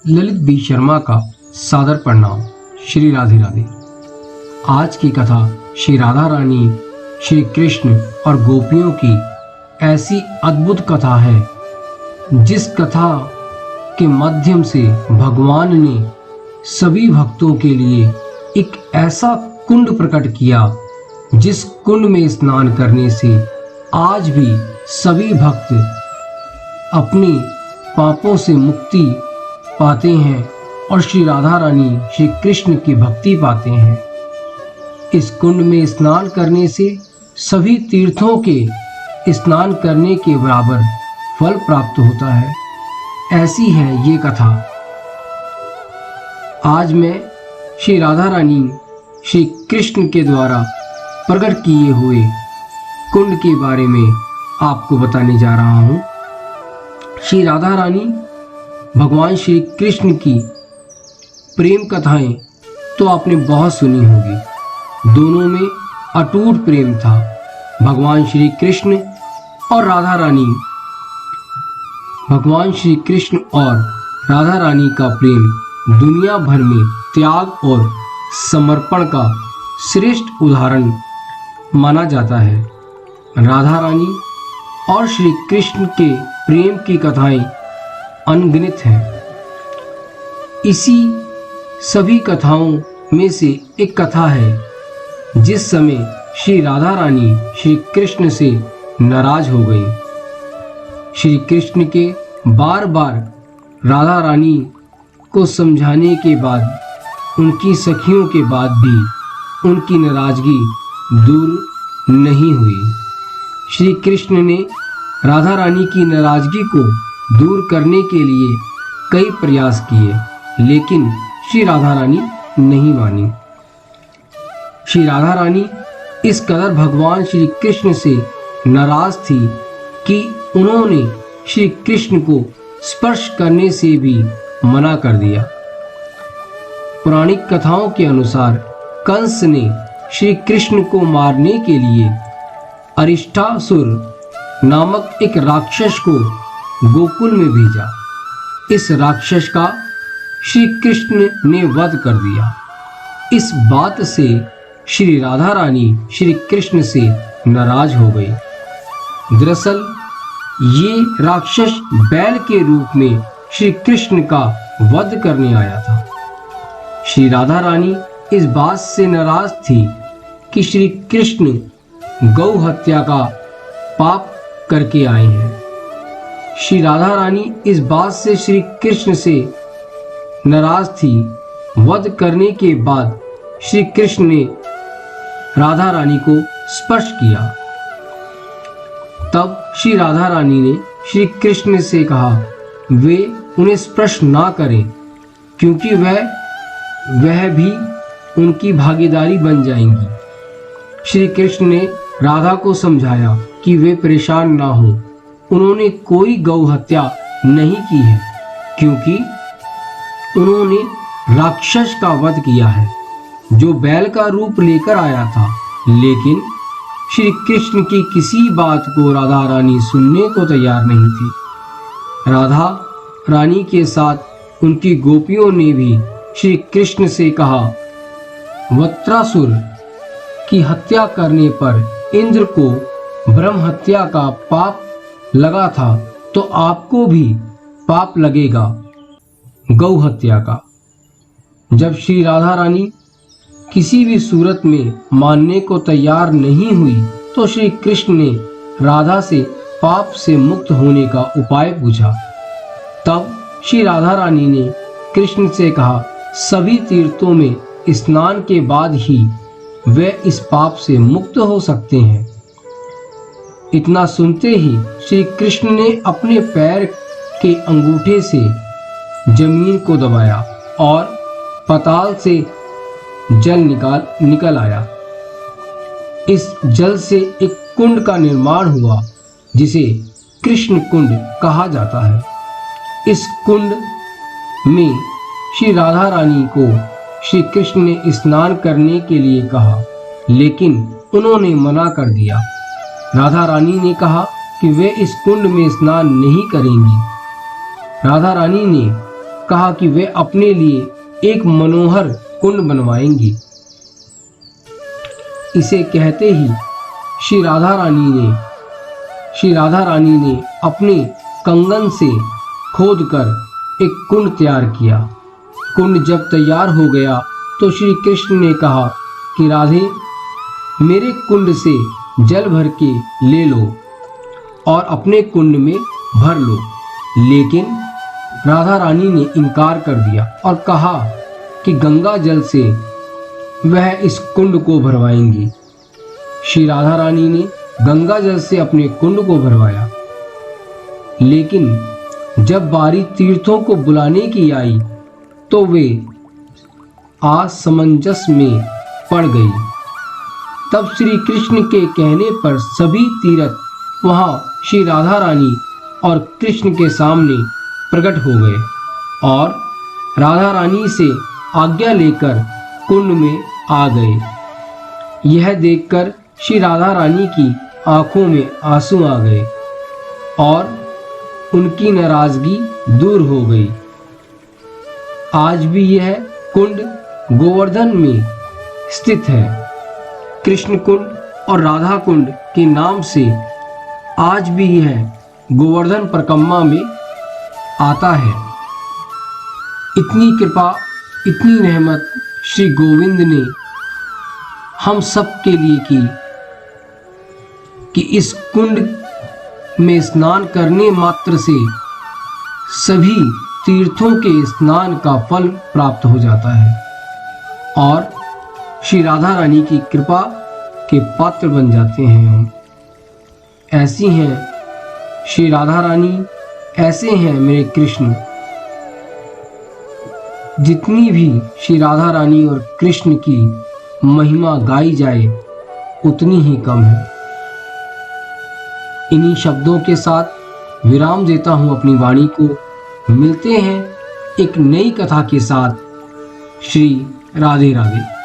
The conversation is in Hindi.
ललित बी शर्मा का सादर प्रणाम। श्री राधे राधे। आज की कथा श्री राधा रानी, श्री कृष्ण और गोपियों की ऐसी अद्भुत कथा है जिस कथा के माध्यम से भगवान ने सभी भक्तों के लिए एक ऐसा कुंड प्रकट किया जिस कुंड में स्नान करने से आज भी सभी भक्त अपने पापों से मुक्ति पाते हैं और श्री राधा रानी, श्री कृष्ण की भक्ति पाते हैं। इस कुंड में स्नान करने से सभी तीर्थों के स्नान करने के बराबर फल प्राप्त होता है। ऐसी है ये कथा। आज मैं श्री राधा रानी, श्री कृष्ण के द्वारा प्रकट किए हुए कुंड के बारे में आपको बताने जा रहा हूँ। श्री राधा रानी, भगवान श्री कृष्ण की प्रेम कथाएं तो आपने बहुत सुनी होगी। दोनों में अटूट प्रेम था। भगवान श्री कृष्ण और राधा रानी, भगवान श्री कृष्ण और राधा रानी का प्रेम दुनिया भर में त्याग और समर्पण का श्रेष्ठ उदाहरण माना जाता है। राधा रानी और श्री कृष्ण के प्रेम की कथाएं अनगिनत हैं। इसी सभी कथाओं में से एक कथा है जिस समय श्री राधा रानी श्री कृष्ण से नाराज हो गई। श्री कृष्ण के बार बार राधा रानी को समझाने के बाद, उनकी सखियों के बाद भी उनकी नाराजगी दूर नहीं हुई। श्री कृष्ण ने राधा रानी की नाराजगी को दूर करने के लिए कई प्रयास किए, लेकिन श्री राधा रानी नहीं मानी। श्री राधा रानी इस कदर भगवान श्री कृष्ण से नाराज थी कि उन्होंने श्री कृष्ण को स्पर्श करने से भी मना कर दिया। पौराणिक कथाओं के अनुसार कंस ने श्री कृष्ण को मारने के लिए अरिष्टासुर नामक एक राक्षस को गोकुल में भेजा। इस राक्षस का श्री कृष्ण ने वध कर दिया। इस बात से श्री राधा रानी श्री कृष्ण से नाराज हो गई। दरअसल ये राक्षस बैल के रूप में श्री कृष्ण का वध करने आया था। श्री राधा रानी इस बात से नाराज थी कि श्री कृष्ण गौ हत्या का पाप करके आए हैं। श्री राधा रानी इस बात से श्री कृष्ण से नाराज थी। वध करने के बाद श्री कृष्ण ने राधा रानी को स्पर्श किया। तब श्री राधा रानी ने श्री कृष्ण से कहा वे उन्हें स्पर्श ना करें, क्योंकि वह भी उनकी भागीदारी बन जाएंगी। श्री कृष्ण ने राधा को समझाया कि वे परेशान ना हो। उन्होंने कोई गौ हत्या नहीं की है, क्योंकि उन्होंने राक्षस का वध किया है जो बैल का रूप लेकर आया था। लेकिन श्री कृष्ण की किसी बात को राधा रानी सुनने को तैयार नहीं थी। राधा रानी के साथ उनकी गोपियों ने भी श्री कृष्ण से कहा, वत्रासुर की हत्या करने पर इंद्र को ब्रह्म हत्या का पाप लगा था, तो आपको भी पाप लगेगा गौ हत्या का। जब श्री राधा रानी किसी भी सूरत में मानने को तैयार नहीं हुई, तो श्री कृष्ण ने राधा से पाप से मुक्त होने का उपाय पूछा। तब श्री राधा रानी ने कृष्ण से कहा, सभी तीर्थों में स्नान के बाद ही वे इस पाप से मुक्त हो सकते हैं। इतना सुनते ही श्री कृष्ण ने अपने पैर के अंगूठे से जमीन को दबाया और पाताल से जल निकल आया। इस जल से एक कुंड का निर्माण हुआ जिसे कृष्ण कुंड कहा जाता है। इस कुंड में श्री राधा रानी को श्री कृष्ण ने स्नान करने के लिए कहा, लेकिन उन्होंने मना कर दिया। राधा रानी ने कहा कि वे इस कुंड में स्नान नहीं करेंगी। राधा रानी ने कहा कि वे अपने लिए एक मनोहर कुंड बनवाएंगी। इसे कहते ही श्री राधा रानी ने अपने कंगन से खोदकर एक कुंड तैयार किया। कुंड जब तैयार हो गया तो श्री कृष्ण ने कहा कि राधे, मेरे कुंड से जल भर के ले लो और अपने कुंड में भर लो। लेकिन राधा रानी ने इनकार कर दिया और कहा कि गंगा जल से वह इस कुंड को भरवाएंगी। श्री राधा रानी ने गंगा जल से अपने कुंड को भरवाया, लेकिन जब बारी तीर्थों को बुलाने की आई तो वे असमंजस में पड़ गई। तब श्री कृष्ण के कहने पर सभी तीर्थ वहां श्री राधा रानी और कृष्ण के सामने प्रकट हो गए और राधा रानी से आज्ञा लेकर कुंड में आ गए। यह देखकर श्री राधा रानी की आंखों में आंसू आ गए और उनकी नाराजगी दूर हो गई। आज भी यह कुंड गोवर्धन में स्थित है। कृष्ण कुंड और राधा कुंड के नाम से आज भी यह गोवर्धन परिक्रमा में आता है। इतनी कृपा, इतनी रहमत श्री गोविंद ने हम सब के लिए की कि इस कुंड में स्नान करने मात्र से सभी तीर्थों के स्नान का फल प्राप्त हो जाता है और श्री राधा रानी की कृपा के पात्र बन जाते हैं हम। ऐसी हैं श्री राधा रानी, ऐसे हैं मेरे कृष्ण। जितनी भी श्री राधा रानी और कृष्ण की महिमा गाई जाए उतनी ही कम है। इन्हीं शब्दों के साथ विराम देता हूं अपनी वाणी को। मिलते हैं एक नई कथा के साथ। श्री राधे राधे।